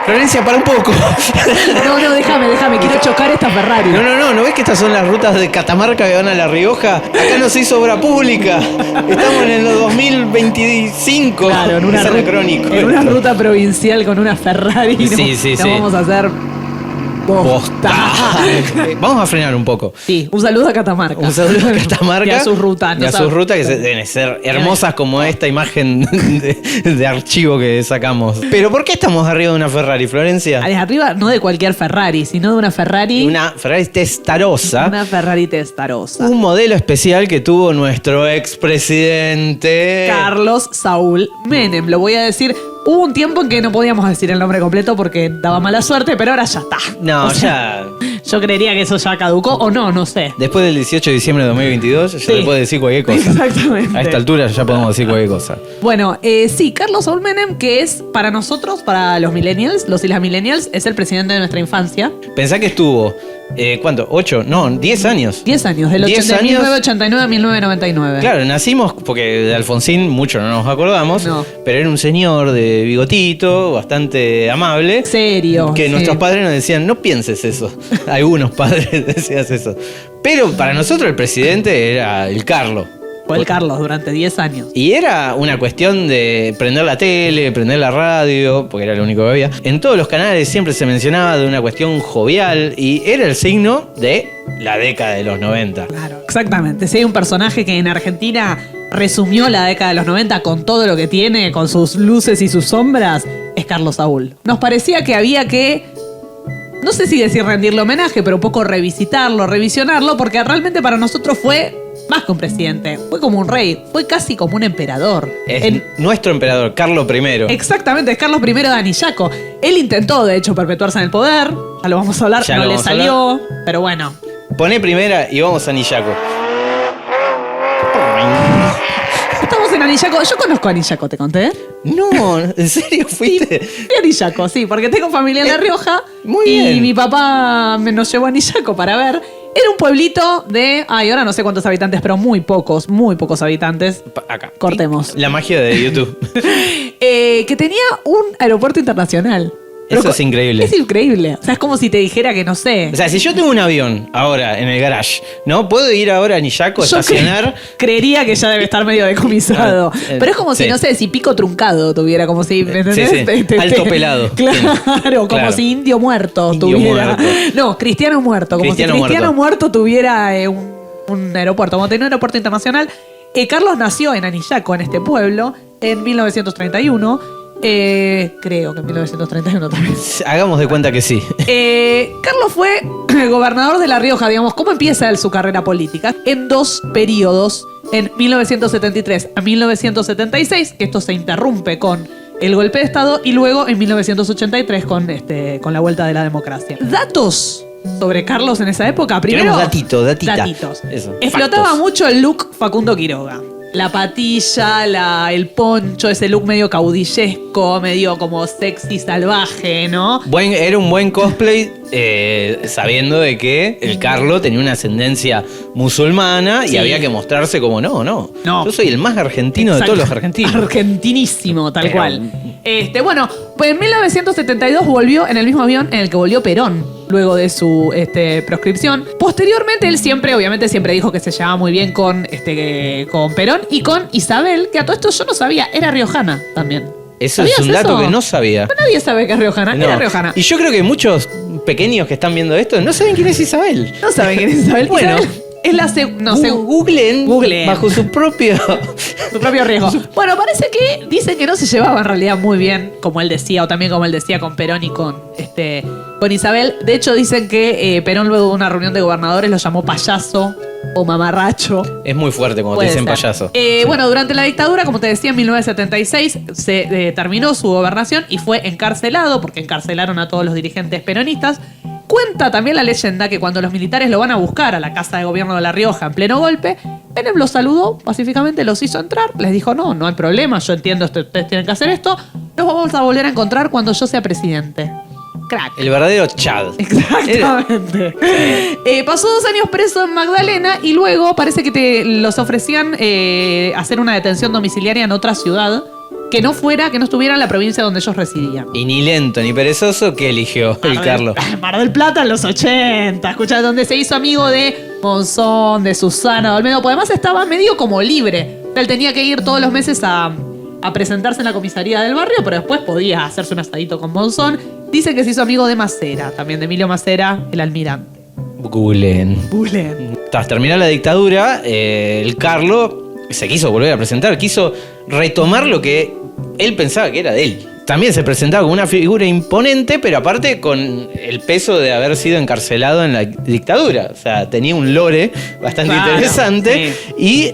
Florencia, para un poco. No, déjame. Quiero chocar esta Ferrari. No ves que estas son las rutas de Catamarca que van a La Rioja? Acá no se hizo obra pública. Estamos en el 2025. Claro, es anacrónico. En una ruta provincial con una Ferrari. Sí. Vamos a hacer bosta. Vamos a frenar un poco. Sí, un saludo a Catamarca. Un saludo a Catamarca. Y a sus rutas. Y a sus rutas que deben ser hermosas como esta imagen de archivo que sacamos. Pero ¿por qué estamos arriba de una Ferrari, Florencia? Arriba no de cualquier Ferrari, sino de una Ferrari. Una Ferrari Testarossa. Una Ferrari Testarossa. Un modelo especial que tuvo nuestro expresidente Carlos Saúl Menem. Lo voy a decir. Hubo un tiempo en que no podíamos decir el nombre completo porque daba mala suerte, pero ahora ya está. No, ya. Yo creería que eso ya caducó o no sé. Después del 18 de diciembre de 2022 ya se puede decir cualquier cosa. Exactamente. A esta altura ya podemos decir cualquier cosa. Bueno, sí, Carlos Saúl Menem, que es para nosotros, para los millennials, los y las millennials, es el presidente de nuestra infancia. Pensá que estuvo, ¿cuánto? ¿8? No, 10 años. 10 años, del 1989 a 1999. Claro, nacimos, porque de Alfonsín mucho no nos acordamos, pero era un señor de bigotito, bastante amable. Serio. Que nuestros padres nos decían, no pienses eso. Algunos padres decían eso. Pero para nosotros el presidente era el Carlos. Fue el Carlos durante 10 años. Y era una cuestión de prender la tele, prender la radio, porque era lo único que había. En todos los canales siempre se mencionaba de una cuestión jovial y era el signo de la década de los 90. Claro, exactamente. Si hay un personaje que en Argentina resumió la década de los 90 con todo lo que tiene, con sus luces y sus sombras, es Carlos Saúl. Nos parecía que había que, no sé si decir rendirle homenaje, pero un poco revisitarlo, revisionarlo, porque realmente para nosotros fue más que un presidente, fue como un rey, fue casi como un emperador. Es nuestro emperador, Carlos I. Exactamente, es Carlos I de Anillaco. Él intentó, de hecho, perpetuarse en el poder, ya lo vamos a hablar, no le salió, pero bueno. Poné primera y vamos a Anillaco. Estamos en Anillaco, yo conozco a Anillaco, ¿te conté? No, ¿en serio fuiste? Fui a Anillaco, sí, porque tengo familia en La Rioja. Muy bien. Y mi papá nos llevó a Anillaco para ver. Era un pueblito de, ahora no sé cuántos habitantes, pero muy pocos habitantes. Acá. Cortemos. La magia de YouTube. Que tenía un aeropuerto internacional. Eso es increíble. Es increíble. O sea, es como si te dijera que no sé. O sea, si yo tengo un avión ahora en el garage, ¿no? ¿Puedo ir ahora a Anillaco, estacionar? Creería que ya debe estar medio decomisado. Pero es como si, no sé, si Pico Truncado tuviera, como si, ¿me entendés? Sí. Alto pelado. Claro, como si Indio Muerto tuviera. No, Cristiano Muerto. Como si Cristiano Muerto tuviera un aeropuerto. Como tenía un aeropuerto internacional. Carlos nació en Anillaco, en este pueblo, en 1931. Creo que en 1931 también. Hagamos de cuenta que sí. Carlos fue gobernador de La Rioja, digamos. ¿Cómo empieza él su carrera política? En 2 periodos, en 1973 a 1976, que esto se interrumpe con el golpe de Estado, y luego en 1983 con la vuelta de la democracia. Datos sobre Carlos en esa época. Primero, datitos. Eso, explotaba factos. mucho el look Facundo Quiroga. La patilla, el poncho, ese look medio caudillesco, medio como sexy, salvaje, ¿no? Era un buen cosplay, sabiendo de que el Carlos tenía una ascendencia musulmana y había que mostrarse como no. Yo soy el más argentino de todos los argentinos. Argentinísimo, tal cual. Bueno, pues en 1972 volvió en el mismo avión en el que volvió Perón, luego de su proscripción. Posteriormente, él obviamente siempre dijo que se llevaba muy bien con Perón y con Isabel, que a todo esto yo no sabía, era riojana también. Eso es un dato que no sabía. Pero nadie sabe que es riojana, era riojana. Y yo creo que muchos pequeños que están viendo esto no saben quién es Isabel. No saben quién es Isabel. Bueno. Es la Googleen bajo su propio riesgo. Bueno, parece que dicen que no se llevaba en realidad muy bien, como él decía, o también como él decía con Perón y con Isabel. De hecho, dicen que Perón, luego de una reunión de gobernadores, lo llamó payaso o mamarracho. Es muy fuerte cuando te dicen payaso. Bueno, durante la dictadura, como te decía, en 1976 se terminó su gobernación y fue encarcelado, porque encarcelaron a todos los dirigentes peronistas. Cuenta también la leyenda que cuando los militares lo van a buscar a la casa de gobierno de La Rioja en pleno golpe, Menem los saludó pacíficamente, los hizo entrar, les dijo, no hay problema, yo entiendo, ustedes tienen que hacer esto, nos vamos a volver a encontrar cuando yo sea presidente. Crack. El verdadero Chad. Exactamente. Pasó 2 años preso en Magdalena y luego parece que los ofrecían hacer una detención domiciliaria en otra ciudad que no estuviera en la provincia donde ellos residían. Y ni lento ni perezoso, ¿qué eligió el Carlos? Mar del Plata en los 80, escucha, donde se hizo amigo de Monzón, de Susana, de Olmedo, porque además estaba medio como libre. Él tenía que ir todos los meses a presentarse en la comisaría del barrio, pero después podía hacerse un asadito con Monzón. Dice que se hizo amigo de Macera, también de Emilio Macera, el almirante. Googleen. Tras terminar la dictadura, el Carlos se quiso volver a presentar, quiso retomar lo que él pensaba que era de él. También se presentaba como una figura imponente, pero aparte con el peso de haber sido encarcelado en la dictadura. O sea, tenía un lore bastante interesante. Sí. Y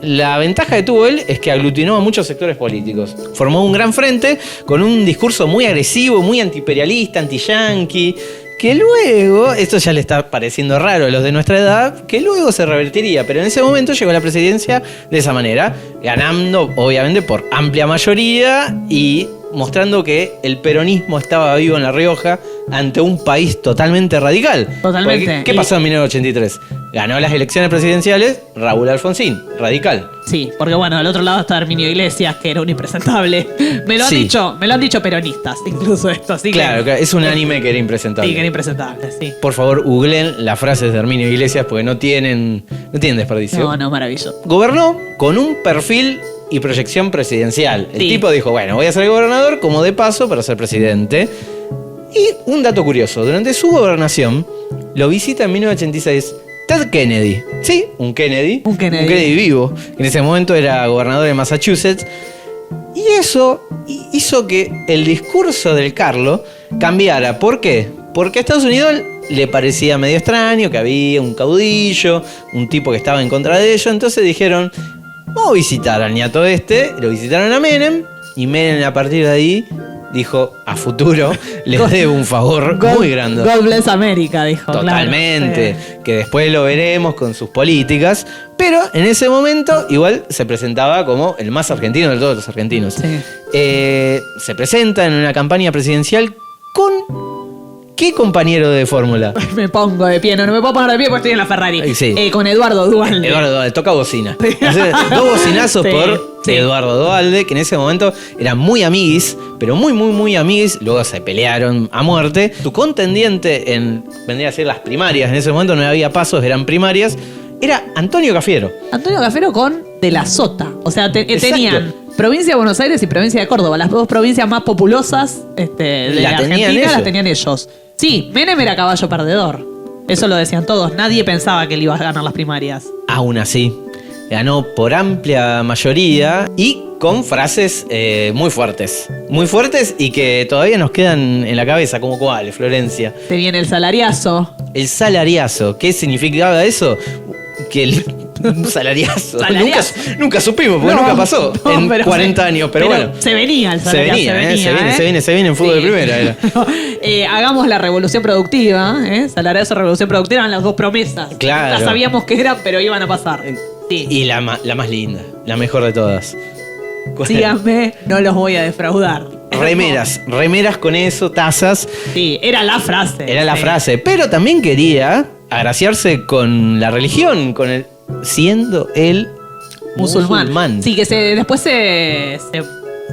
la ventaja que tuvo él es que aglutinó a muchos sectores políticos. Formó un gran frente con un discurso muy agresivo, muy antiimperialista, anti-yanqui, que luego, esto ya le está pareciendo raro a los de nuestra edad, que luego se revertiría, pero en ese momento llegó a la presidencia de esa manera, ganando obviamente por amplia mayoría y mostrando que el peronismo estaba vivo en La Rioja ante un país totalmente radical. Totalmente. Porque, ¿qué pasó en 1983? Ganó las elecciones presidenciales Raúl Alfonsín, radical. Sí, porque bueno, al otro lado está Herminio Iglesias, que era un impresentable. Me lo han dicho peronistas, incluso esto. Así claro, que es un anime que era impresentable. Sí, que era impresentable, sí. Por favor, googleen las frases de Herminio Iglesias porque no tienen desperdicio. No, maravilloso. Gobernó con un perfil y proyección presidencial. El tipo dijo, bueno, voy a ser gobernador como de paso para ser presidente. Y un dato curioso, durante su gobernación lo visita en 1986 Ted Kennedy. Sí, un Kennedy. Un Kennedy vivo. En ese momento era gobernador de Massachusetts. Y eso hizo que el discurso del Carlos cambiara. ¿Por qué? Porque a Estados Unidos le parecía medio extraño que había un caudillo, un tipo que estaba en contra de ellos. Entonces dijeron, vamos a visitar al ñato lo visitaron a Menem. Y Menem a partir de ahí dijo, a futuro les debo un favor muy grande. God bless America, dijo. Totalmente, claro. Que después lo veremos con sus políticas, pero en ese momento igual se presentaba como el más argentino de todos los argentinos. Sí. Se presenta en una campaña presidencial con... ¿Qué compañero de fórmula? Me pongo de pie, no me puedo poner de pie porque estoy en la Ferrari. Sí. Con Eduardo Duhalde. Eduardo Duhalde, toca bocina. Entonces, 2 bocinazos por Eduardo Duhalde, que en ese momento eran muy amiguis, pero muy amiguis, luego se pelearon a muerte. Su contendiente vendría a ser las primarias, en ese momento no había pasos, eran primarias, era Antonio Cafiero. Antonio Cafiero con De la Sota. O sea, tenían provincia de Buenos Aires y provincia de Córdoba, las 2 provincias más populosas de la Argentina, las tenían ellos. Sí, Menem era caballo perdedor. Eso lo decían todos. Nadie pensaba que él iba a ganar las primarias. Aún así, ganó por amplia mayoría y con frases muy fuertes. Muy fuertes y que todavía nos quedan en la cabeza, como cuáles, Florencia. Te viene el salariazo. El salariazo. ¿Qué significaba eso? Que un salariazo. Nunca supimos, porque nunca pasó en 40 años, pero bueno. Se venía el salariazo. Se viene en fútbol de primera. Era. Hagamos la revolución productiva, salariazo, revolución productiva, eran las 2 promesas. Claro. Ya sabíamos que eran, pero iban a pasar. Sí. Y la más linda, la mejor de todas. Síganme, no los voy a defraudar. Remeras con eso, tazas. Sí, era la frase. Era la frase, pero también quería agraciarse con la religión, siendo él musulmán. Sí, que después se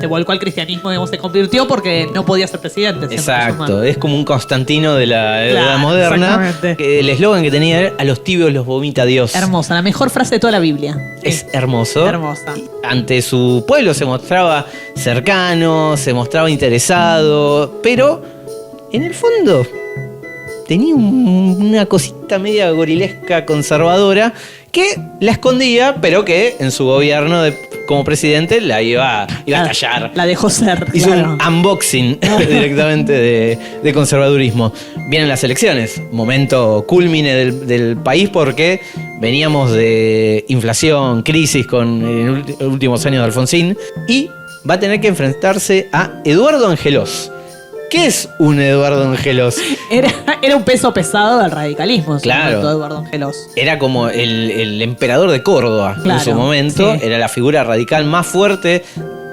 volcó al cristianismo, digamos, se convirtió porque no podía ser presidente. Exacto, es como un Constantino de la edad moderna. El eslogan que tenía era, a los tibios los vomita Dios. Hermosa, la mejor frase de toda la Biblia. Es hermoso. Hermosa. Ante su pueblo se mostraba cercano, se mostraba interesado, pero en el fondo tenía una cosita media gorilesca conservadora que la escondía, pero que en su gobierno como presidente la iba a estallar. La dejó ser. Hizo un unboxing directamente de conservadurismo. Vienen las elecciones, momento cúlmine del país porque veníamos de inflación, crisis con los últimos años de Alfonsín y va a tener que enfrentarse a Eduardo Angelós. ¿Qué es un Eduardo Angelós? Era un peso pesado del radicalismo. Claro. Eduardo Angelós. Era como el emperador de Córdoba en su momento. Sí. Era la figura radical más fuerte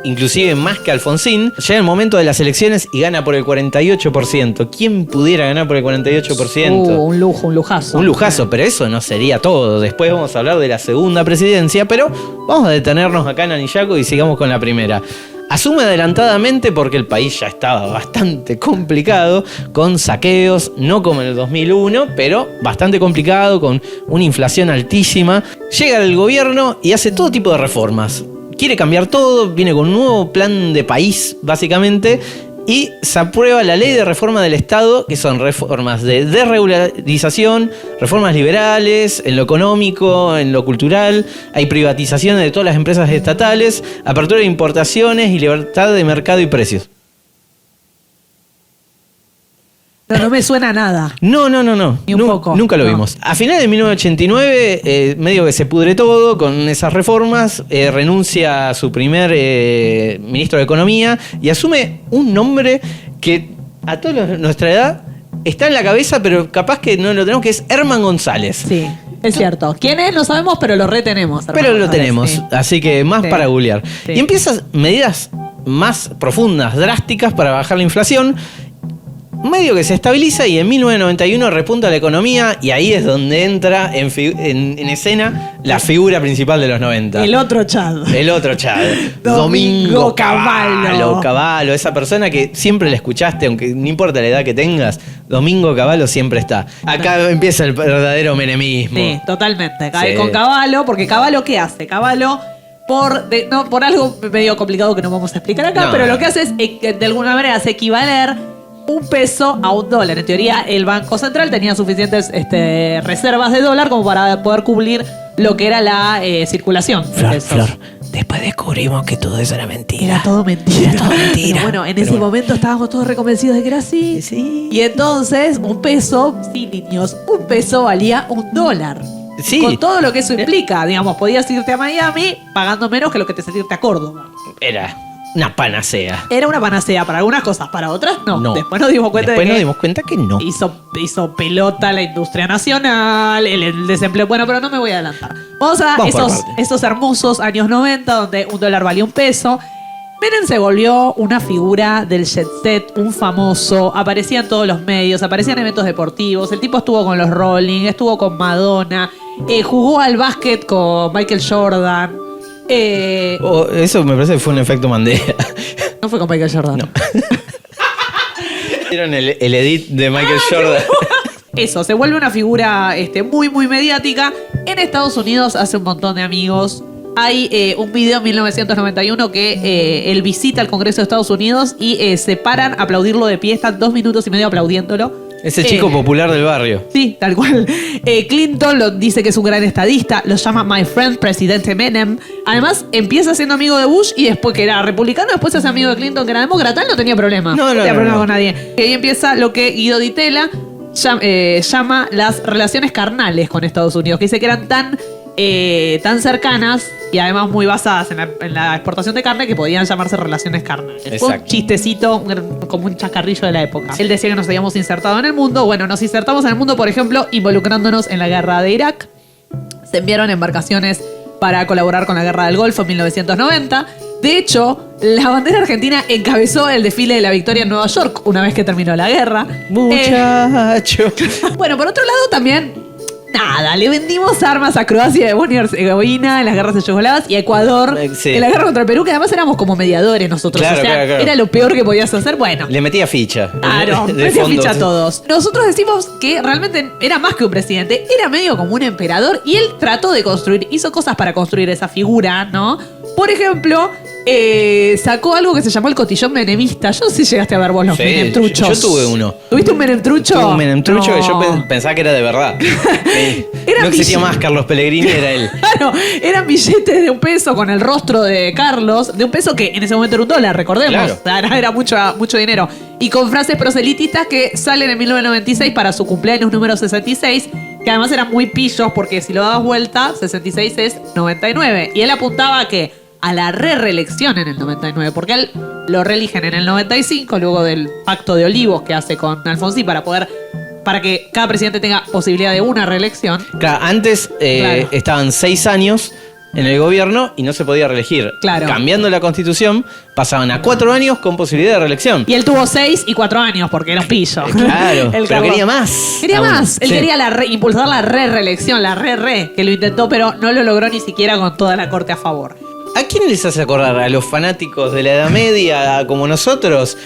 inclusive más que Alfonsín. Llega el momento de las elecciones y gana por el 48%. ¿Quién pudiera ganar por el 48%? Un lujo, un lujazo. Un lujazo, pero eso no sería todo. Después vamos a hablar de la segunda presidencia, pero vamos a detenernos acá en Anillaco y sigamos con la primera. Asume adelantadamente porque el país ya estaba bastante complicado, con saqueos, no como en el 2001, pero bastante complicado, con una inflación altísima. Llega al gobierno y hace todo tipo de reformas. Quiere cambiar todo, viene con un nuevo plan de país, básicamente, y se aprueba la ley de reforma del Estado, que son reformas de desregularización, reformas liberales, en lo económico, en lo cultural, hay privatizaciones de todas las empresas estatales, apertura de importaciones y libertad de mercado y precios. No me suena a nada. No. Ni un poco. Nunca lo vimos. A finales de 1989, medio que se pudre todo con esas reformas, renuncia a su primer ministro de Economía y asume un nombre que a todos nuestra edad está en la cabeza, pero capaz que no lo tenemos, que es Herman González. Sí, es cierto. ¿Quién es? No sabemos, pero lo retenemos. Pero lo tenemos, sí. Así que más Sí. para googlear. Sí. Y empiezas medidas más profundas, drásticas para bajar la inflación. Medio que se estabiliza y en 1991 repunta la economía y ahí es donde entra en escena la figura principal de los 90. El otro Chad. El otro Chad. Domingo Cavallo. Cavallo, esa persona que siempre la escuchaste, aunque no importa la edad que tengas, Domingo Cavallo siempre está. Acá empieza el verdadero menemismo. Sí, totalmente. Sí. Con Cavallo, porque Cavallo, ¿qué hace? Cavallo, por algo medio complicado que no vamos a explicar acá, No. pero lo que hace es, que de alguna manera, hace equivaler un peso a un dólar. En teoría, el Banco Central tenía suficientes reservas de dólar como para poder cubrir lo que era la circulación. de pesos. después descubrimos que todo eso era mentira. Era todo mentira. Era todo mentira. Pero bueno, en Pero ese bueno. momento estábamos todos reconvencidos de que era así. Sí. Y entonces, un peso, sí, niños, un peso valía un dólar. Sí. Con todo lo que eso implica. Digamos, podías irte a Miami pagando menos que lo que te irte a Córdoba. Era una panacea. Era una panacea para algunas cosas, para otras no. No. Después nos dimos cuenta Después de nos que dimos cuenta que no. hizo pelota la industria nacional, el desempleo. Bueno, pero no me voy a adelantar. Vamos a Vamos por esos, partes. esos hermosos años 90 donde un dólar valía un peso. Menem se volvió una figura del jet set, un famoso, aparecía en todos los medios, aparecía en eventos deportivos, el tipo estuvo con los Rolling, estuvo con Madonna, jugó al básquet con Michael Jordan. Eso me parece que fue un efecto Mandela. No fue con Michael Jordan. No. Vieron el edit de Michael Jordan. Eso, se vuelve una figura muy, muy mediática. En Estados Unidos hace un montón de amigos. Hay un video en 1991 que él visita el Congreso de Estados Unidos y se paran a aplaudirlo de pie. Están 2 minutos y medio aplaudiéndolo. Ese chico popular del barrio. Sí, tal cual. Clinton lo dice que es un gran estadista, lo llama My Friend, presidente Menem. Además, empieza siendo amigo de Bush y después que era republicano, después se hace amigo de Clinton, que era demócrata. Él no tenía problema. No tenía problema no. con nadie. Y ahí empieza lo que Guido Di Tella llama las relaciones carnales con Estados Unidos, que dice que eran tan cercanas y además muy basadas en la exportación de carne que podían llamarse relaciones carnales. Fue un Exacto. chistecito, como un chascarrillo de la época. Él decía que nos habíamos insertado en el mundo. Bueno, nos insertamos en el mundo, por ejemplo, involucrándonos en la guerra de Irak. Se enviaron embarcaciones para colaborar con la guerra del Golfo en 1990. De hecho, la bandera argentina encabezó el desfile de la victoria en Nueva York una vez que terminó la guerra. Muchacho. Bueno, por otro lado también, nada, le vendimos armas a Croacia, de Bosnia y Herzegovina en las guerras yugoslavas y a Ecuador Sí. en la guerra contra el Perú, que además éramos como mediadores nosotros. Claro, o sea, claro. era lo peor que podías hacer. Bueno, Le metía ficha. claro, De metía fondo. ficha a todos. Nosotros decimos que realmente era más que un presidente, era medio como un emperador y él trató de construir, hizo cosas para construir esa figura, ¿no? Por ejemplo, sacó algo que se llamó el cotillón menemista. Yo no sé si llegaste a ver vos los Sí, menemtruchos. yo tuve uno. ¿Tuviste un menemtrucho? Tuve un menemtrucho No. que yo pensaba que era de verdad. Era No existía mi- más Carlos Pellegrini, era él. Claro, eran billetes de un peso con el rostro de Carlos, de un peso que en ese momento era un dólar, recordemos. Claro. O sea, era mucho dinero. Y con frases proselitistas que salen en 1996 para su cumpleaños número 66, que además eran muy pillos porque si lo dabas vuelta, 66 es 99. Y él apuntaba a que a la reelección en el 99, porque él lo reeligen en el 95, luego del pacto de Olivos que hace con Alfonsín para que cada presidente tenga posibilidad de una reelección. Claro, antes Claro. estaban 6 años en el gobierno y no se podía reelegir. Claro. Cambiando la constitución, pasaban a 4 años con posibilidad de reelección. Y él tuvo 6 y 4 años porque era un pillo. Claro, El pero Carlos. quería más. Quería aún. más. Él Sí. quería impulsar la reelección, la que lo intentó, pero no lo logró ni siquiera con toda la corte a favor. ¿A quién les hace acordar? ¿A los fanáticos de la Edad Media como nosotros?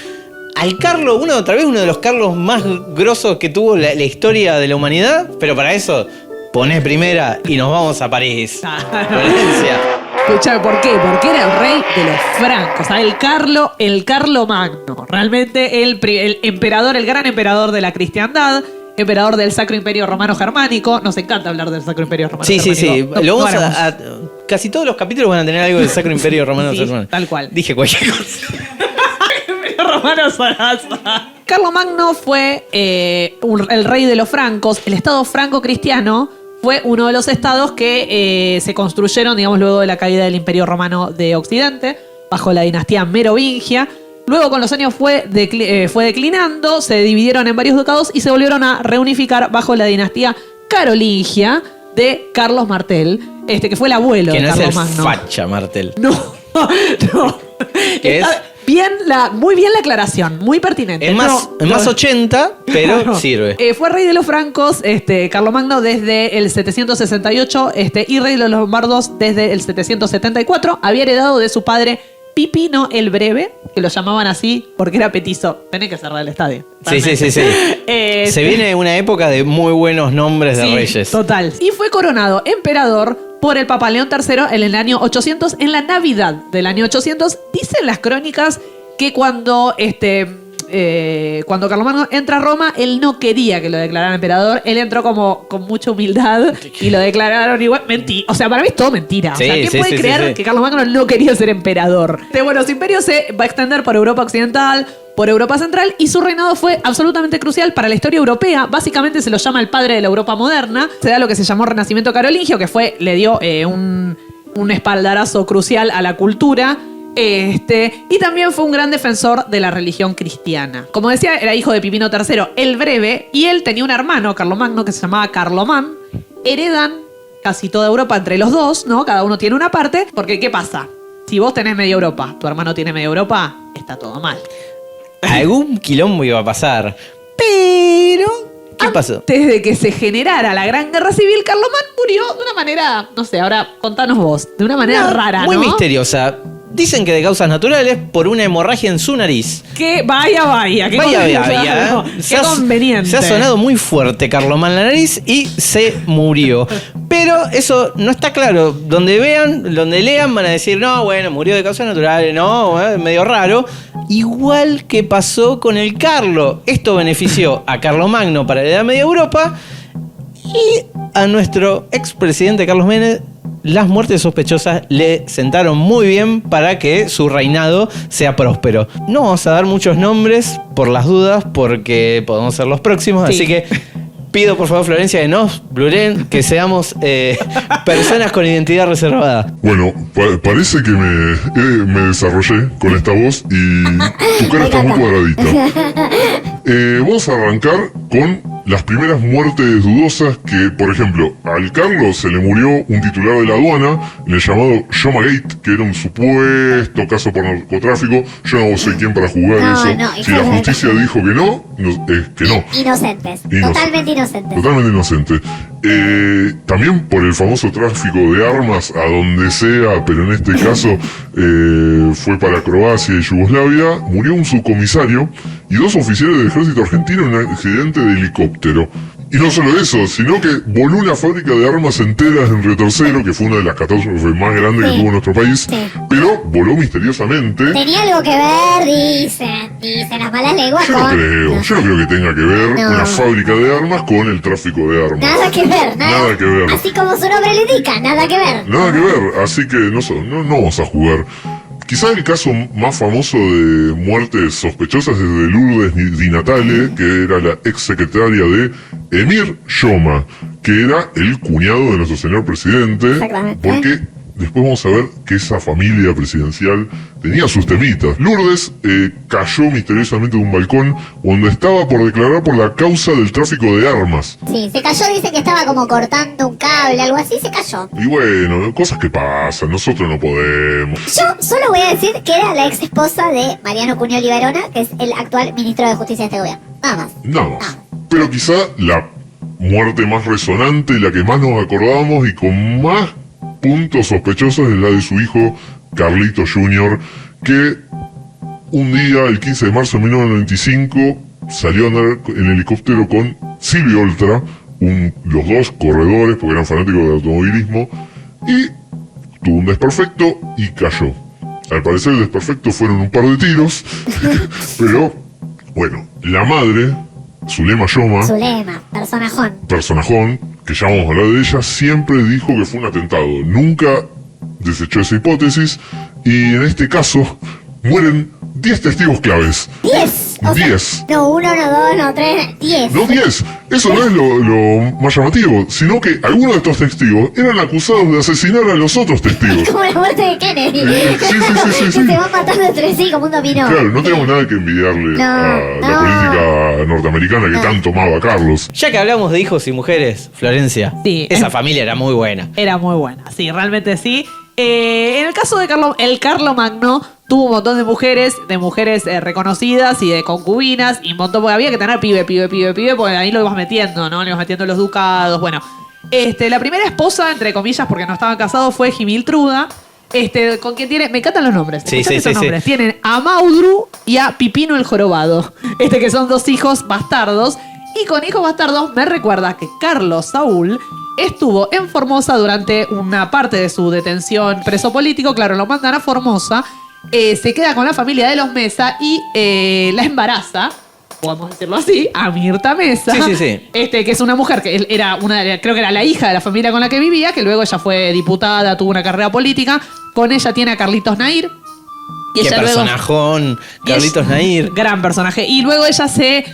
Al Carlos, tal vez uno de los Carlos más grosos que tuvo la historia de la humanidad, pero para eso ponés primera y nos vamos a París. Florencia. Escuchame, ¿por qué? Porque era el rey de los francos, o sea, el Carlo Magno, realmente el emperador, el gran emperador de la cristiandad, emperador del Sacro Imperio Romano Germánico. Nos encanta hablar del Sacro Imperio Romano Sí, Germánico. sí. Lo vamos casi todos los capítulos van a tener algo del Sacro Imperio Romano Sí, Germánico. tal cual. Dije cualquier cosa. Romano Sarasa. Carlo Magno fue el rey de los francos. El estado franco-cristiano fue uno de los estados que se construyeron, digamos, luego de la caída del Imperio Romano de Occidente, bajo la dinastía merovingia. Luego, con los años, fue declinando, se dividieron en varios ducados y se volvieron a reunificar bajo la dinastía carolingia de Carlos Martel, que fue el abuelo Que de no es Carlos el Magno. facha, Martel. No, no. ¿Qué es? Muy bien la aclaración, muy pertinente. Es más 80, pero Claro. sirve. Fue rey de los francos, Carlomagno, desde el 768 y rey de los lombardos desde el 774. Había heredado de su padre Pipino el Breve, que lo llamaban así porque era petizo. Tenés que cerrar el estadio. Sí. Se viene una época de muy buenos nombres de Sí, reyes. total. Y fue coronado emperador por el Papa León III en el año 800, en la Navidad del año 800. Dicen las crónicas que cuando Carlomagno entra a Roma, él no quería que lo declararan emperador. Él entró como con mucha humildad y lo declararon igual. Mentira. O sea, para mí es todo mentira. Sí, o sea, ¿quién sí, puede sí, creer sí, sí. que Carlomagno no quería ser emperador? Bueno, su imperio se va a extender por Europa Occidental, por Europa Central, y su reinado fue absolutamente crucial para la historia europea. Básicamente se lo llama el padre de la Europa moderna. Se da lo que se llamó Renacimiento Carolingio, que le dio un espaldarazo crucial a la cultura. Y también fue un gran defensor de la religión cristiana. Como decía, era hijo de Pipino III el Breve, y él tenía un hermano, Carlomagno, que se llamaba Carlomán. Heredan casi toda Europa entre los dos, ¿no? Cada uno tiene una parte, porque ¿qué pasa? Si vos tenés media Europa, tu hermano tiene media Europa, está todo mal. Algún quilombo iba a pasar. Pero, ¿qué pasó? Antes de que se generara la Gran Guerra Civil, Carlomán murió de una manera, no sé, ahora contanos vos, de una manera rara, Muy ¿no? misteriosa. Dicen que de causas naturales por una hemorragia en su nariz. Que vaya. Qué Vaya. Qué conveniente. Se ha sonado muy fuerte Carlomán la nariz y se murió. Pero eso no está claro. Donde lean van a decir, no, bueno, murió de causas naturales, no, medio raro. Igual que pasó con el Carlo. Esto benefició a Carlomagno para la Edad Media Europa y a nuestro expresidente Carlos Menem. Las muertes sospechosas le sentaron muy bien para que su reinado sea próspero. No vamos a dar muchos nombres por las dudas, porque podemos ser los próximos, Sí. así que pido por favor, Florencia, que nos bluren, que seamos personas con identidad reservada. Bueno, parece que me desarrollé con esta voz y tu cara está muy cuadradita. Vamos a arrancar con las primeras muertes dudosas que, por ejemplo, al Carlos se le murió un titular de la aduana en el llamado Shomagate, que era un supuesto caso por narcotráfico. Yo no soy quien para juzgar No, eso. no, Si la justicia dijo que no, es que no. Inocentes. Totalmente inocentes. Totalmente inocente. También por el famoso tráfico de armas a donde sea, pero en este caso fue para Croacia y Yugoslavia, murió un subcomisario y 2 oficiales del ejército argentino en un accidente de helicóptero. Y no solo eso, sino que voló una fábrica de armas enteras en Río Tercero, que fue una de las catástrofes más grandes que Sí. tuvo nuestro país, Sí. pero voló misteriosamente. Tenía algo que ver, dicen las malas lenguas Yo no creo que tenga que ver No. una fábrica de armas con el tráfico de armas. Nada que ver, Nada que ver. Así como su nombre le indica, nada que ver. Nada que ver, así que no vamos a jugar. Quizá el caso más famoso de muertes sospechosas es de Lourdes Di Natale, que era la ex secretaria de Emir Yoma, que era el cuñado de nuestro señor presidente, Exactamente. porque después vamos a ver que esa familia presidencial tenía sus temitas. Lourdes cayó misteriosamente de un balcón cuando estaba por declarar por la causa del tráfico de armas. Sí, se cayó, dice que estaba como cortando un cable, algo así, se cayó. Y bueno, cosas que pasan, nosotros no podemos. Yo solo voy a decir que era la ex esposa de Mariano Cuñoli Varona, que es el actual ministro de Justicia de este gobierno. Nada más. Nada más. Pero quizá la muerte más resonante y la que más nos acordamos y con más puntos sospechosos es la de su hijo Carlito Jr., que un día, el 15 de marzo de 1995, salió a andar en helicóptero con Silvio Oltra, los dos corredores, porque eran fanáticos del automovilismo, y tuvo un desperfecto y cayó. Al parecer el desperfecto fueron un par de tiros, pero bueno, la madre, Zulema Yoma, personajón, que ya vamos a hablar de ella, siempre dijo que fue un atentado. Nunca desechó esa hipótesis y en este caso mueren 10 testigos claves. 10. 10. No 1, no 2, no 3, 10. No 10. Eso no es lo más llamativo, sino que algunos de estos testigos eran acusados de asesinar a los otros testigos. Como la muerte de Kennedy. Sí. Que se van matando entre sí como un dominó. Claro, no tenemos nada que envidiarle a la política norteamericana que tanto amaba a Carlos. Ya que hablamos de hijos y mujeres, Florencia, Sí. esa familia era muy buena. Era muy buena, sí, realmente sí. En el caso de Carlomagno tuvo un montón de mujeres reconocidas y de concubinas y un montón, porque había que tener pibe, porque ahí lo ibas metiendo, ¿no? Le ibas metiendo los ducados, bueno. La primera esposa, entre comillas, porque no estaban casados, fue Jimiltruda, con quien tiene, me encantan los nombres, Sí. nombres. Tienen a Maudru y a Pipino el Jorobado, que son dos hijos bastardos. Y con hijos bastardos me recuerda que Carlos Saúl estuvo en Formosa durante una parte de su detención preso político. Claro, lo mandan a Formosa. Se queda con la familia de los Mesa y la embaraza, podemos decirlo así, a Mirta Mesa. Sí. Que es una mujer que era creo que era la hija de la familia con la que vivía, que luego ella fue diputada, tuvo una carrera política. Con ella tiene a Carlitos Nair. Y Qué ella personajón, Carlitos Nair. Gran personaje. Y luego ella se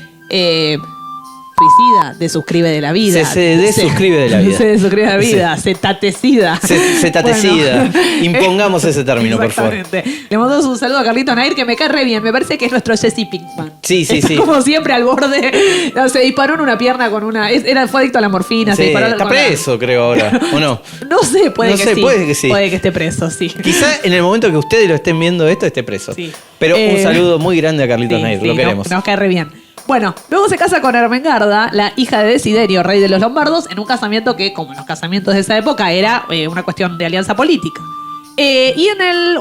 suicida, desuscribe de la vida. Se desuscribe de la vida. Se desuscribe de la vida, se tatecida. Se tatecida. Bueno. Imongamos ese término, por favor. Exactamente. Le mandamos un saludo a Carlito Nair, que me cae re bien. Me parece que es nuestro Jesse Pinkman. Sí. Está como siempre al borde. Se disparó en una pierna con una... Fue adicto a la morfina. Se Sí, disparó está preso, creo, ahora. ¿O no? No sé, puede que sí. Sí. Puede que esté preso, sí. Quizá en el momento que ustedes lo estén viendo esto, esté preso. Sí. Pero un saludo muy grande a Carlitos Nair. Lo queremos. Nos cae re bien. Bueno, luego se casa con Ermengarda, la hija de Desiderio, rey de los Lombardos, en un casamiento que, como los casamientos de esa época, era una cuestión de alianza política. Y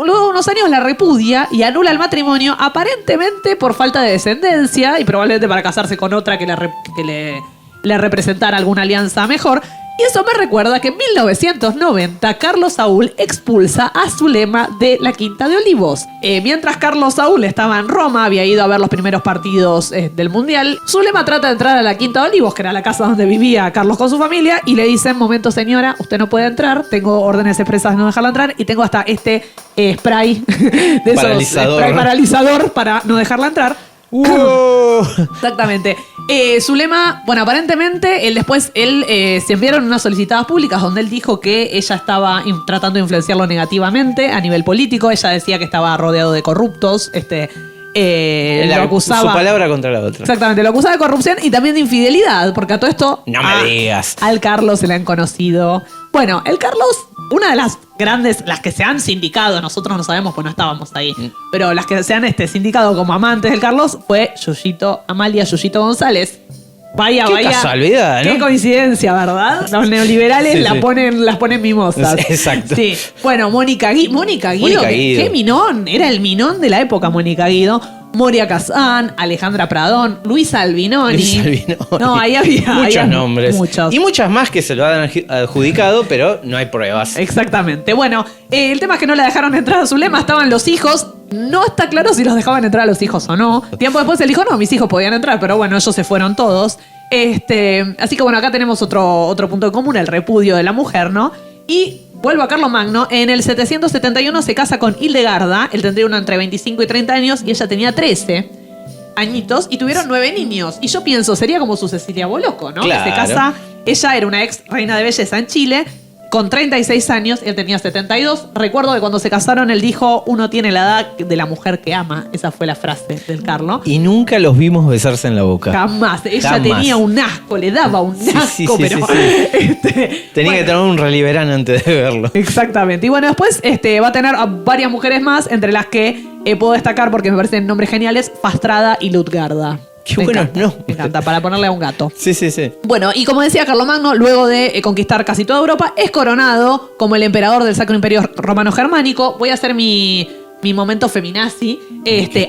luego de unos años la repudia y anula el matrimonio, aparentemente por falta de descendencia y probablemente para casarse con otra que le representara alguna alianza mejor. Y eso me recuerda que en 1990 Carlos Saúl expulsa a Zulema de la Quinta de Olivos. Mientras Carlos Saúl estaba en Roma, había ido a ver los primeros partidos del Mundial, Zulema trata de entrar a la Quinta de Olivos, que era la casa donde vivía Carlos con su familia, y le dicen: momento señora, usted no puede entrar, tengo órdenes expresas de no dejarla entrar y tengo hasta spray de esos spray paralizador para no dejarla entrar. Exactamente. Zulema, bueno, aparentemente se enviaron unas solicitadas públicas donde él dijo que ella estaba tratando de influenciarlo negativamente a nivel político. Ella decía que estaba rodeado de corruptos. Lo acusaba. Su palabra contra la otra. Exactamente, lo acusaba de corrupción y también de infidelidad, porque a todo esto. No me digas. Al Carlos se le han conocido. Bueno, el Carlos, una de las grandes, las que se han sindicado, nosotros no sabemos pues no estábamos ahí, pero las que se han sindicado como amantes del Carlos fue Amalia Yuyito González. Vaya. Qué casualidad, ¿no? Qué coincidencia, ¿verdad? Los neoliberales las ponen mimosas. Exacto. Sí. Bueno, Mónica Guido. ¿Qué minón? Era el minón de la época, Mónica Guido. Moria Kazán, Alejandra Pradón, Luisa Albinoni. No, ahí había muchos nombres. Muchos. Y muchas más que se lo han adjudicado, pero no hay pruebas. Exactamente. Bueno, el tema es que no la dejaron entrar a Zulema, estaban los hijos. No está claro si los dejaban entrar a los hijos o no. Tiempo después él dijo: no, mis hijos podían entrar, pero bueno, ellos se fueron todos. Así que bueno, acá tenemos otro punto en común, el repudio de la mujer, ¿no? Y vuelvo a Carlomagno. En el 771 se casa con Hildegarda. Él tendría entre 25 y 30 años y ella tenía 13 añitos y tuvieron 9 niños. Y yo pienso, sería como su Cecilia Boloco, ¿no? Claro. Que se casa. Ella era una ex reina de belleza en Chile. con 36 años, él tenía 72. Recuerdo que cuando se casaron él dijo, uno tiene la edad de la mujer que ama. Esa fue la frase del Carlos. Y nunca los vimos besarse en la boca. Jamás. Ella Jamás. tenía un asco, le daba un asco, pero... Tenía que tomar un Raliberán antes de verlo. Exactamente. Y bueno, después va a tener a varias mujeres más, entre las que puedo destacar porque me parecen nombres geniales, Fastrada y Lutgarda. Qué Me buenos encanta, nombres. me encanta, para ponerle a un gato. Sí. Bueno, y como decía Carlomagno, luego de conquistar casi toda Europa, es coronado como el emperador del Sacro Imperio Romano Germánico. Voy a hacer mi momento feminazi.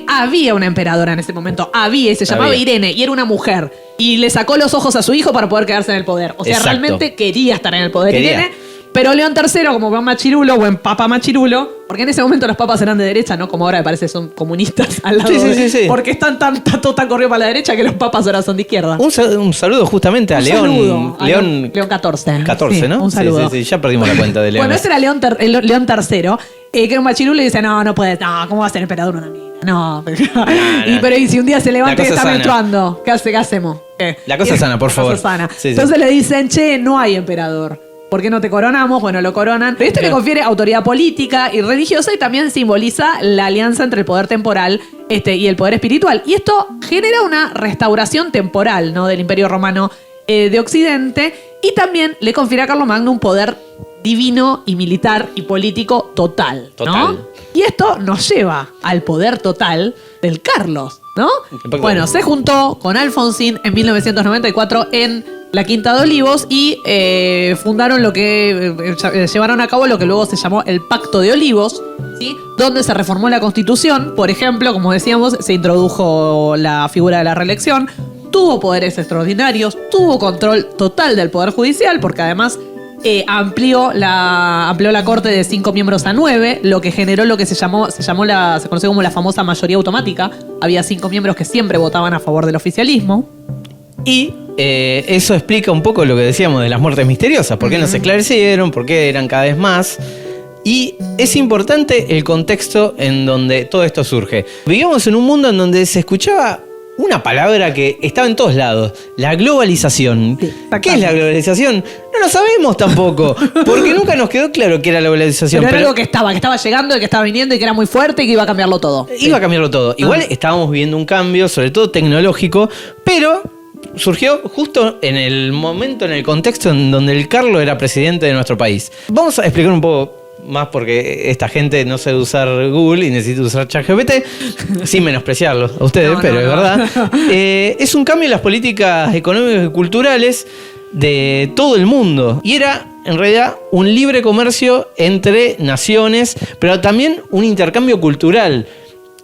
Había una emperadora en ese momento. Y se llamaba Irene, y era una mujer. Y le sacó los ojos a su hijo para poder quedarse en el poder. O sea, Exacto. realmente quería estar en el poder Quería. Irene. Pero León III, como buen machirulo, buen papa machirulo, porque en ese momento los papas eran de derecha, no como ahora me parece son comunistas al lado Sí. porque están todo tan corrido para la derecha que los papas ahora son de izquierda. Un saludo justamente a Un León. saludo a León León XIV. 14, Sí, ¿no? un saludo. Sí, ya perdimos la cuenta de León. Bueno, ese era León III, que era un machirulo y dice, no puede, ¿cómo va a ser emperador una mina? No. Pero y si un día se levanta y La cosa está sana. menstruando, ¿qué hacemos? La cosa sana, por favor. La cosa sana. Sí. Entonces le dicen, che, no hay emperador. ¿Por qué no te coronamos? Bueno, lo coronan. Pero esto le confiere autoridad política y religiosa y también simboliza la alianza entre el poder temporal y el poder espiritual. Y esto genera una restauración temporal, ¿no? Del Imperio Romano de Occidente y también le confiere a Carlomagno un poder divino y militar y político total, ¿no? Total. Y esto nos lleva al poder total del Carlos, ¿no? Impactante. Bueno, se juntó con Alfonsín en 1994 en la Quinta de Olivos y fundaron llevaron a cabo lo que luego se llamó el Pacto de Olivos, ¿sí? Donde se reformó la Constitución, por ejemplo, como decíamos, se introdujo la figura de la reelección, tuvo poderes extraordinarios, tuvo control total del Poder Judicial, porque además amplió la Corte de 5 miembros a 9, lo que generó lo que se conoció como la famosa mayoría automática. Había 5 miembros que siempre votaban a favor del oficialismo. Y eso explica un poco lo que decíamos de las muertes misteriosas. ¿Por qué no se esclarecieron? ¿Por qué eran cada vez más? Y es importante el contexto en donde todo esto surge. Vivíamos en un mundo en donde se escuchaba una palabra que estaba en todos lados: la globalización. Sí, ¿Qué es la globalización? No lo sabemos tampoco, porque nunca nos quedó claro qué era la globalización. Pero era algo que estaba llegando y que estaba viniendo y que era muy fuerte y que iba a cambiarlo todo. Iba a cambiarlo todo. Igual estábamos viviendo un cambio, sobre todo tecnológico, pero surgió justo en el momento, en el contexto en donde el Carlos era presidente de nuestro país. Vamos a explicar un poco más porque esta gente no sabe usar Google y necesita usar ChatGPT, sin menospreciarlo a ustedes, No, pero no, es no. verdad. Es un cambio en las políticas económicas y culturales de todo el mundo. Y era, en realidad, un libre comercio entre naciones, pero también un intercambio cultural.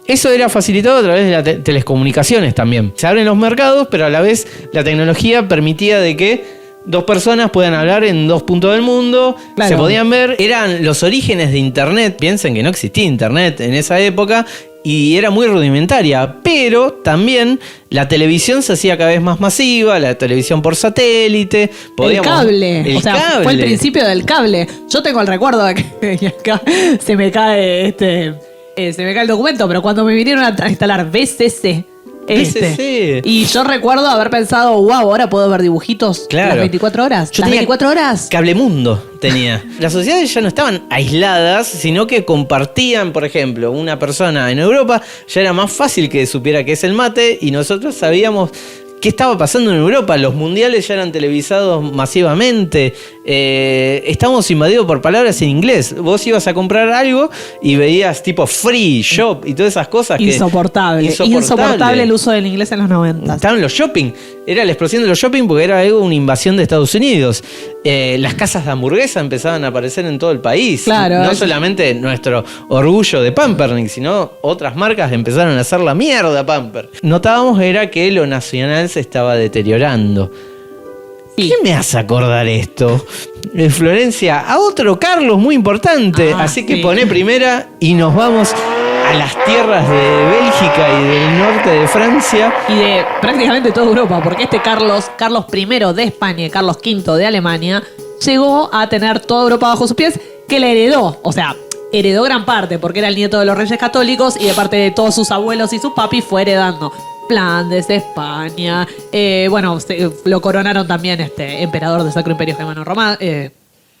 Eso era facilitado a través de las telecomunicaciones también. Se abren los mercados, pero a la vez la tecnología permitía de que dos personas puedan hablar en dos puntos del mundo, Claro. se podían ver. Eran los orígenes de Internet. Piensen que no existía Internet en esa época y era muy rudimentaria, pero también la televisión se hacía cada vez más masiva, la televisión por satélite. El cable. El O sea, cable. fue el principio del cable. Yo tengo el recuerdo de que y acá se me cae el documento, pero cuando me vinieron a instalar BCC. BCC. Y yo recuerdo haber pensado, wow, ahora puedo ver dibujitos Claro. las 24 horas. Yo ¿Las tenía 24 horas? Cablemundo tenía. Las sociedades ya no estaban aisladas, sino que compartían, por ejemplo, una persona en Europa, ya era más fácil que supiera qué es el mate y nosotros sabíamos qué estaba pasando en Europa. Los mundiales ya eran televisados masivamente. Estábamos invadidos por palabras en inglés. Vos ibas a comprar algo y veías tipo free shop y todas esas cosas. Insoportable el uso del inglés en los 90. Estaban los shopping. Era la explosión de los shopping porque era algo, una invasión de Estados Unidos. Las casas de hamburguesa empezaban a aparecer en todo el país. Claro. No solamente nuestro orgullo de Pampernick, sino otras marcas empezaron a hacer la mierda Pamper. Notábamos era que lo nacional se estaba deteriorando. Sí. ¿Qué me hace acordar esto? Florencia, a otro Carlos muy importante. Así que sí. poné primera y nos vamos a las tierras de Bélgica y del norte de Francia. Y de prácticamente toda Europa, porque Carlos I de España y Carlos V de Alemania llegó a tener toda Europa bajo sus pies, que la heredó. O sea, heredó gran parte, porque era el nieto de los reyes católicos y de parte de todos sus abuelos y sus papis fue heredando Flandes, España. Lo coronaron también emperador del Sacro Imperio Germano Romano.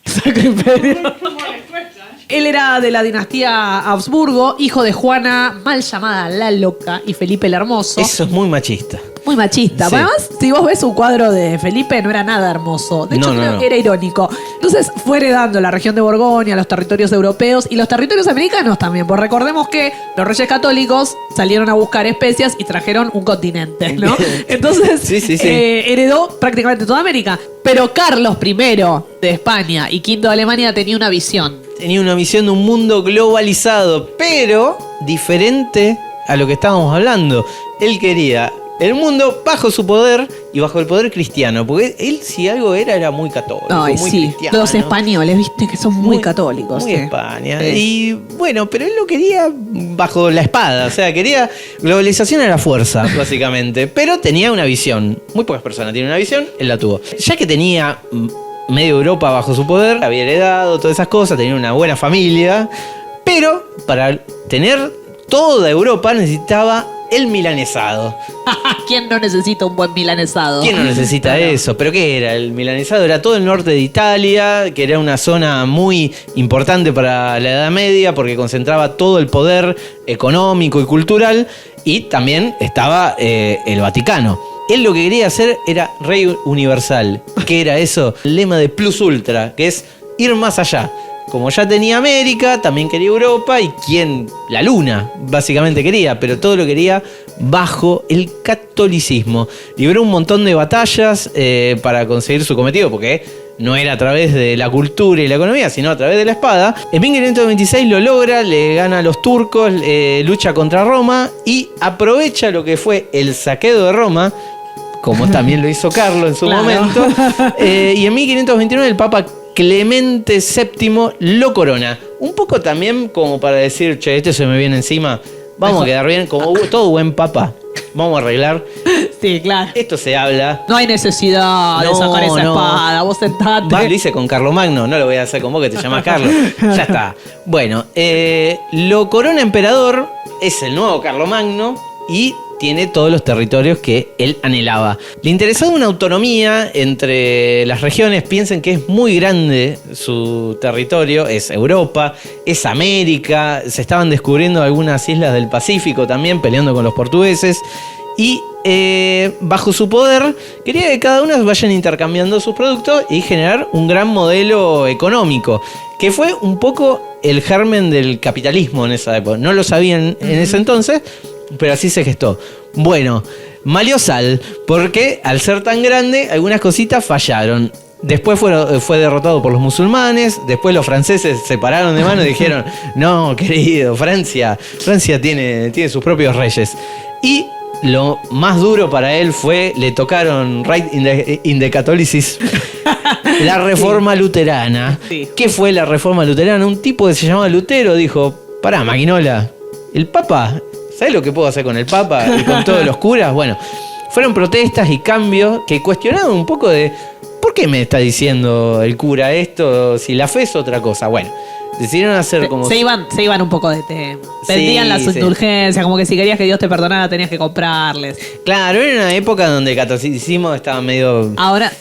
Sacripedio. Él era de la dinastía Habsburgo, hijo de Juana, mal llamada la Loca, y Felipe el Hermoso. Eso es muy machista. Muy machista. Sí. Además, si vos ves un cuadro de Felipe, no era nada hermoso. De hecho, No, creo no. que era irónico. Entonces, fue heredando la región de Borgoña, los territorios europeos y los territorios americanos también. Pues recordemos que los reyes católicos salieron a buscar especias y trajeron un continente, ¿no? Entonces, Sí. heredó prácticamente toda América. Pero Carlos I de España y V de Alemania tenía una visión. Tenía una visión de un mundo globalizado, pero diferente a lo que estábamos hablando. Él quería el mundo bajo su poder y bajo el poder cristiano, porque él si algo era muy católico, Ay, muy sí. cristiano. Los españoles, viste, que son muy católicos. Muy sí. España. Sí. Y bueno, pero él lo quería bajo la espada, o sea, quería globalización a la fuerza, básicamente. Pero tenía una visión. Muy pocas personas tienen una visión, él la tuvo. Ya que tenía medio Europa bajo su poder, había heredado todas esas cosas, tenía una buena familia, pero para tener toda Europa necesitaba el milanesado. ¿Quién no necesita un buen milanesado? ¿Quién no necesita Claro. eso? ¿Pero qué era? El milanesado era todo el norte de Italia, que era una zona muy importante para la Edad Media porque concentraba todo el poder económico y cultural, y también estaba el Vaticano. Él lo que quería hacer era rey universal. ¿Qué era eso? El lema de Plus Ultra, que es ir más allá. Como ya tenía América, también quería Europa y la Luna, básicamente quería, pero todo lo quería bajo el catolicismo. Libró un montón de batallas para conseguir su cometido, porque no era a través de la cultura y la economía, sino a través de la espada. En 1526 lo logra, le gana a los turcos, lucha contra Roma y aprovecha lo que fue el saqueo de Roma, como también lo hizo Carlos en su Claro. momento. Y en 1529 el Papa Clemente VII lo corona. Un poco también como para decir, che, este se me viene encima, vamos a quedar bien, como todo buen papa. Vamos a arreglar. Sí, claro. Esto se habla. No hay necesidad de No, sacar esa no. espada. Vos sentate. Va, lo hice con Carlomagno, no lo voy a hacer con vos que te llamas Carlos. Ya está. Bueno, lo corona emperador, es el nuevo Carlomagno y tiene todos los territorios que él anhelaba. Le interesaba una autonomía entre las regiones. Piensen que es muy grande su territorio, es Europa, es América, se estaban descubriendo algunas islas del Pacífico también, peleando con los portugueses. Y bajo su poder quería que cada uno vayan intercambiando sus productos y generar un gran modelo económico, que fue un poco el germen del capitalismo en esa época. No lo sabían en ese entonces, pero así se gestó. Bueno, malió sal, porque al ser tan grande, algunas cositas fallaron. Después fue derrotado por los musulmanes, después los franceses se pararon de mano y dijeron, no, querido, Francia tiene sus propios reyes. Y lo más duro para él fue, le tocaron right in the Catholicism, la reforma luterana. Sí. ¿Qué fue la reforma luterana? Un tipo que se llamaba Lutero dijo, pará, Maquinola, el Papa, ¿sabes lo que puedo hacer con el Papa y con todos los curas? Bueno, fueron protestas y cambios que cuestionaban un poco de, ¿por qué me está diciendo el cura esto si la fe es otra cosa? Bueno, decidieron hacer como... Se iban un poco de tema. Vendían las sí. indulgencias, como que si querías que Dios te perdonara tenías que comprarles. Claro, era una época donde el catolicismo estaba medio Ahora,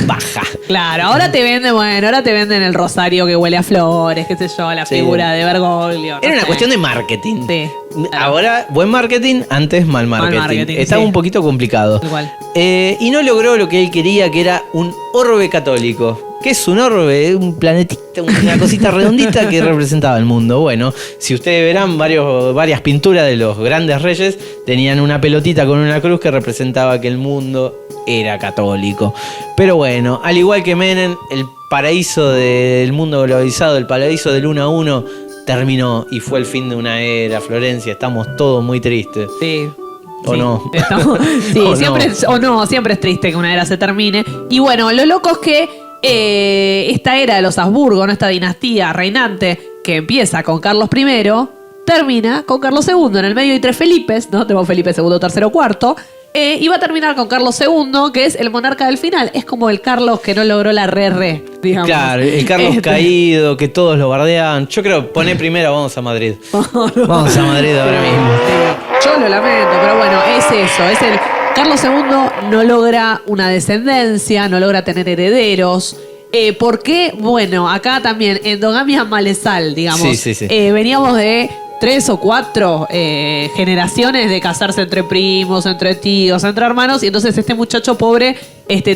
baja. claro, ahora te venden el rosario que huele a flores, qué sé yo, la Sí. figura de Bergoglio. no Era una sé. cuestión de marketing. Sí. Ahora, buen marketing, antes mal marketing. Estaba sí. un poquito complicado. Igual. Y no logró lo que él quería, que era un orbe católico. ¿Qué es un orbe? Un planetita, una cosita redondita que representaba el mundo. Bueno, si ustedes verán, varias pinturas de los grandes reyes tenían una pelotita con una cruz que representaba que el mundo era católico. Pero bueno, al igual que Menem, el paraíso del mundo globalizado, el paraíso del 1 a 1, terminó y fue el fin de una era. Florencia, estamos todos muy tristes. Sí. ¿O Sí, no? sí, ¿O siempre es triste que una era se termine. Y bueno, lo loco es que esta era de los Habsburgo, ¿no? Esta dinastía reinante que empieza con Carlos I, termina con Carlos II. En el medio hay 3 Felipes, ¿no? Tenemos Felipe II, III, IV. Y va a terminar con Carlos II, que es el monarca del final. Es como el Carlos que no logró la re, digamos. Claro, el Carlos caído, que todos lo bardeaban. Yo creo, poné primero, vamos a Madrid. Vamos a Madrid ahora mismo. Yo lo lamento, pero bueno, es eso. Es el Carlos II no logra una descendencia, no logra tener herederos. ¿Por qué? Bueno, acá también, endogamia malezal, digamos. Sí. Veníamos de 3 o 4 generaciones de casarse entre primos, entre tíos, entre hermanos, y entonces este muchacho pobre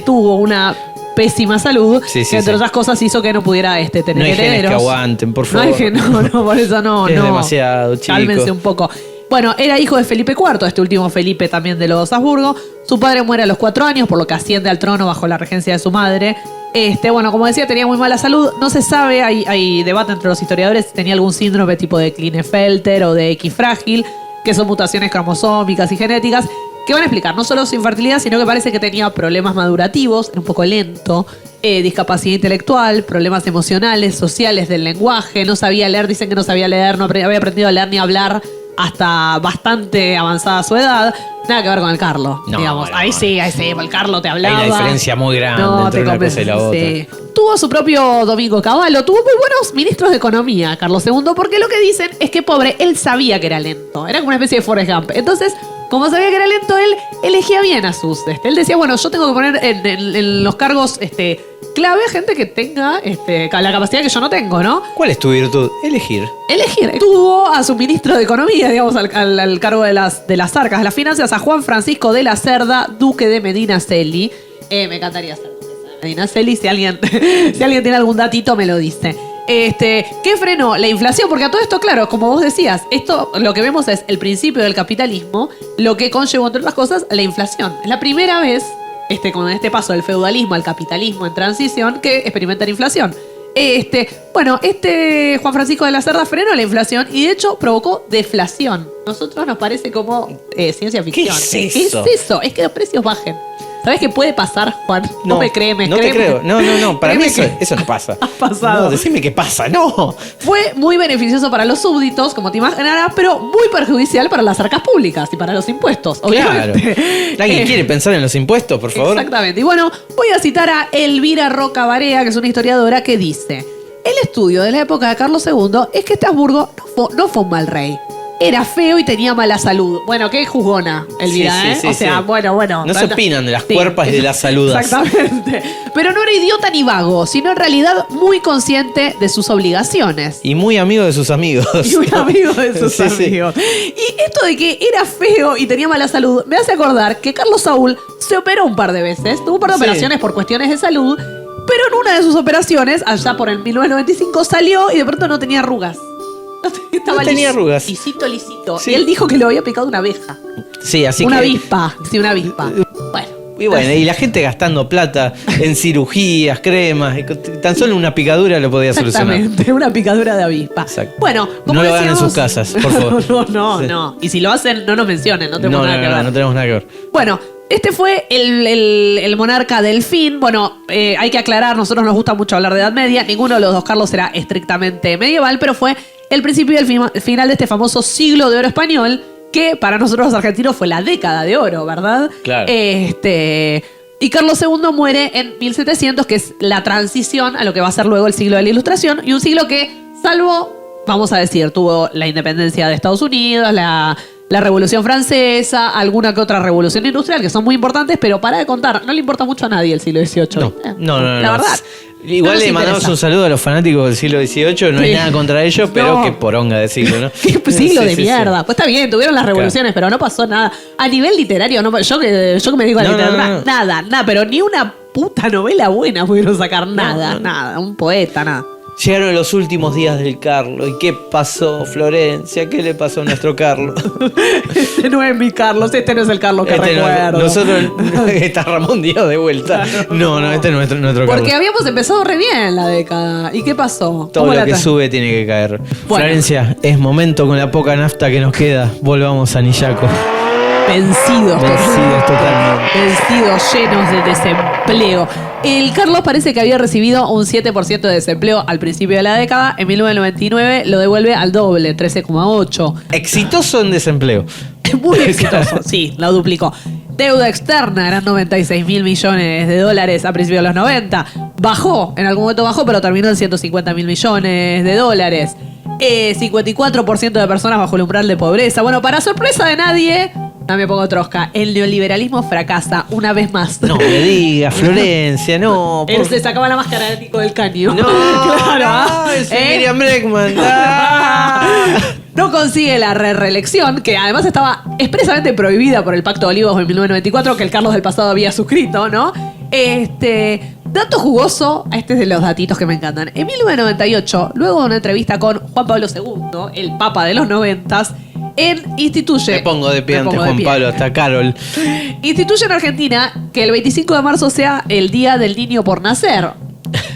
tuvo una pésima salud, que entre otras cosas hizo que no pudiera tener no hay herederos. genes que aguanten, por favor. No, por eso no. Es demasiado chico. Cálmense un poco. Bueno, era hijo de Felipe IV, este último Felipe también de los Habsburgo. Su padre muere a los 4 años, por lo que asciende al trono bajo la regencia de su madre. Bueno, como decía, tenía muy mala salud. No se sabe, hay debate entre los historiadores si tenía algún síndrome tipo de Klinefelter o de X frágil, que son mutaciones cromosómicas y genéticas, que van a explicar no solo su infertilidad, sino que parece que tenía problemas madurativos, era un poco lento, discapacidad intelectual, problemas emocionales, sociales, del lenguaje, no sabía leer, dicen que no sabía leer, no había aprendido a leer ni a hablar hasta bastante avanzada su edad. Nada que ver con el Carlo, digamos. Ahí sí, el Carlo te hablaba. Hay una diferencia muy grande entre una cosa y la otra. Sí. Tuvo su propio Domingo Cavallo, tuvo muy buenos ministros de economía, Carlos II, porque lo que dicen es que, pobre, él sabía que era lento. Era como una especie de Forrest Gump. Entonces, como sabía que era lento, él elegía bien a sus... Él decía, bueno, yo tengo que poner en los cargos clave a gente que tenga la capacidad que yo no tengo, ¿no? ¿Cuál es tu virtud? Elegir. Tuvo a su ministro de Economía, digamos, al cargo de las arcas, de las finanzas, a Juan Francisco de la Cerda, duque de Medinaceli. Me encantaría ser duque de Medinaceli. Si alguien tiene algún datito, me lo dice. ¿Qué frenó? La inflación, porque a todo esto, claro, como vos decías, esto lo que vemos es el principio del capitalismo, lo que conllevó, entre otras cosas, la inflación. Es la primera vez, con este paso del feudalismo al capitalismo en transición, que experimentan inflación. Juan Francisco de la Cerda frenó la inflación y de hecho provocó deflación. Nosotros nos parece como ciencia ficción. ¿Qué es eso? ¿Qué es eso? Es que los precios bajen. ¿Sabes qué puede pasar, Juan? No me créeme. No te creo. No. Para mí eso no pasa. Ha pasado. No, decime qué pasa. No. Fue muy beneficioso para los súbditos, como te imaginarás, pero muy perjudicial para las arcas públicas y para los impuestos, obviamente. Claro. ¿Alguien quiere pensar en los impuestos, por favor? Exactamente. Y bueno, voy a citar a Elvira Roca Barea, que es una historiadora, que dice: el estudio de la época de Carlos II es que Habsburgo no fue un mal rey. Era feo y tenía mala salud. Bueno, qué juzgona, Elvira, sí, O sea, sí. bueno. No se opinan de las cuerpas y de las saludas. Exactamente. Pero no era idiota ni vago, sino en realidad muy consciente de sus obligaciones. Y muy amigo de sus amigos. Y muy amigo de sus amigos. Y esto de que era feo y tenía mala salud me hace acordar que Carlos Saúl se operó un par de veces. Tuvo un par de operaciones por cuestiones de salud, pero en una de sus operaciones, allá por el 1995, salió y de pronto no tenía arrugas. Estaba tenía arrugas. Lisito. Sí. Y él dijo que lo había picado una abeja. Sí, así Una que... avispa. Sí, una avispa. Bueno. Y bueno, y la gente gastando plata en cirugías, cremas, y tan solo una picadura lo podía solucionar. Exactamente, una picadura de avispa. Exacto. Bueno, como no lo hagan en decíamos- sus casas, por favor. No. Y si lo hacen, no nos mencionen, no tenemos nada que ver. No tenemos nada que ver. Bueno, este fue el monarca Delfín. Bueno, hay que aclarar, nosotros nos gusta mucho hablar de Edad Media. Ninguno de los dos Carlos era estrictamente medieval, pero fue el principio y el final de este famoso siglo de oro español, que para nosotros los argentinos fue la década de oro, ¿verdad? Claro. Y Carlos II muere en 1700, que es la transición a lo que va a ser luego el siglo de la Ilustración, y un siglo que, salvo, vamos a decir, tuvo la independencia de Estados Unidos, la Revolución Francesa, alguna que otra revolución industrial, que son muy importantes, pero para de contar, no le importa mucho a nadie el siglo XVIII. No. La verdad. Igual no le nos mandamos interesa. un saludo a los fanáticos del siglo XVIII. No hay Sí. nada contra ellos, pero No. qué poronga decirlo, ¿no? Qué siglo Sí, de sí, mierda. sí. Pues está bien, tuvieron las revoluciones, pero no pasó nada. A nivel literario, no, yo que me digo a la No, literatura, no. nada, pero ni una puta novela buena pudieron sacar nada, un poeta, nada. Llegaron los últimos días del Carlos. ¿Y qué pasó, Florencia? ¿Qué le pasó a nuestro Carlos? Este no es mi Carlos, este no es el Carlos que recuerdo. Nosotros está Ramón Díaz de vuelta. No, este no es nuestro Porque Carlos. habíamos empezado re bien la década. ¿Y qué pasó? Todo ¿Cómo lo la que tra- sube tiene que caer. Bueno. Florencia, es momento con la poca nafta que nos queda. Volvamos a Nillaco. Vencidos totalmente. Vencidos, llenos de desempleo. El Carlos parece que había recibido un 7% de desempleo al principio de la década. En 1999 lo devuelve al doble, 13,8%. Exitoso en desempleo. Muy exitoso, sí, lo duplicó. Deuda externa eran 96 mil millones de dólares a principios de los 90. Bajó, en algún momento bajó, pero terminó en 150 mil millones de dólares. 54% de personas bajo el umbral de pobreza. Bueno, para sorpresa de nadie, No me pongo trosca. El neoliberalismo fracasa una vez más. No me digas, Florencia, no. Él se sacaba la máscara de Tico del Caño. No, claro. no, es Miriam Bregman. No consigue la reelección, que además estaba expresamente prohibida por el Pacto de Olivos de 1994, que el Carlos del pasado había suscrito, ¿no? Dato jugoso, este es de los datitos que me encantan. En 1998, luego de una entrevista con Juan Pablo II, el Papa de los 90s, instituye... Me pongo de pie ante Juan Pablo, hasta Carol. Instituye en Argentina que el 25 de marzo sea el Día del Niño por Nacer.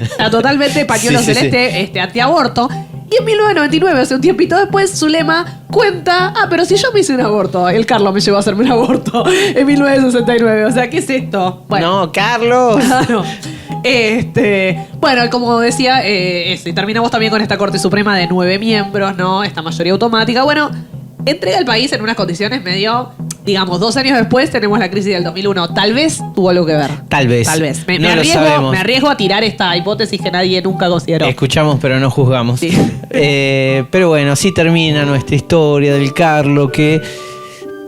Está totalmente pañuelo celeste, antiaborto. Y en 1999, hace un tiempito después, su lema cuenta, pero si yo me hice un aborto, el Carlos me llevó a hacerme un aborto en 1969. O sea, ¿qué es esto? Bueno, No, Carlos. claro. Bueno, como decía, y terminamos también con esta Corte Suprema de 9 miembros, ¿no? Esta mayoría automática. Bueno, entrega el país en unas condiciones medio, digamos, 2 años después tenemos la crisis del 2001. Tal vez tuvo algo que ver. Tal vez. Tal vez. No lo sabemos. Me arriesgo a tirar esta hipótesis que nadie nunca consideró. Escuchamos pero no juzgamos. Sí. Pero bueno, así termina nuestra historia del Carlos, que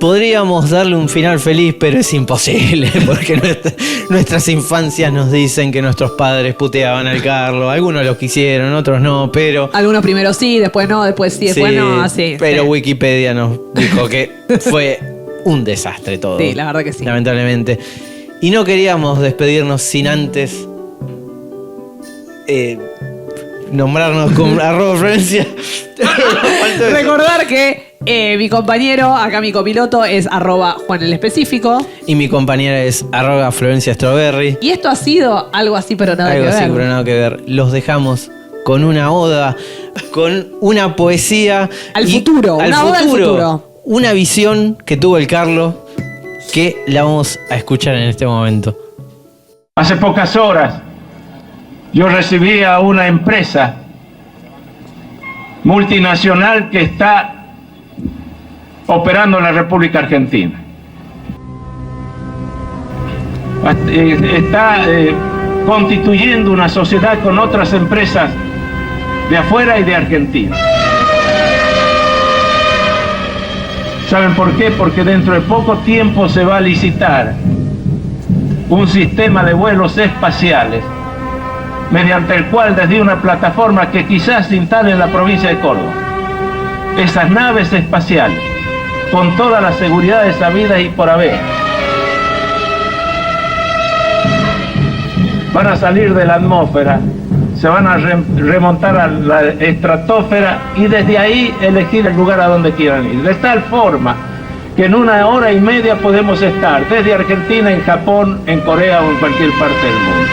podríamos darle un final feliz, pero es imposible, porque nuestras infancias nos dicen que nuestros padres puteaban al Carlos. Algunos lo quisieron, otros no, pero... Algunos primero sí, después no, después sí, después no, así. Pero sí. Wikipedia nos dijo que fue un desastre todo. Sí, la verdad que sí. Lamentablemente. Y no queríamos despedirnos sin antes nombrarnos con @Florencia. Recordar que mi compañero, acá mi copiloto, es @Juan el Específico. Y mi compañera es @Florencia Strawberry. Y esto ha sido algo así, pero nada Algo que así, ver. pero nada que ver. Los dejamos con una oda, con una poesía. Al y futuro, una oda al futuro. Una visión que tuvo el Carlos, que la vamos a escuchar en este momento. Hace pocas horas yo recibí a una empresa multinacional que está operando en la República Argentina. Está constituyendo una sociedad con otras empresas de afuera y de Argentina. ¿Saben por qué? Porque dentro de poco tiempo se va a licitar un sistema de vuelos espaciales mediante el cual desde una plataforma que quizás se instale en la provincia de Córdoba, esas naves espaciales, con todas las seguridades habidas y por haber, van a salir de la atmósfera, se van a remontar a la estratosfera y desde ahí elegir el lugar a donde quieran ir. De tal forma que en 1 hora y media podemos estar desde Argentina, en Japón, en Corea o en cualquier parte del mundo.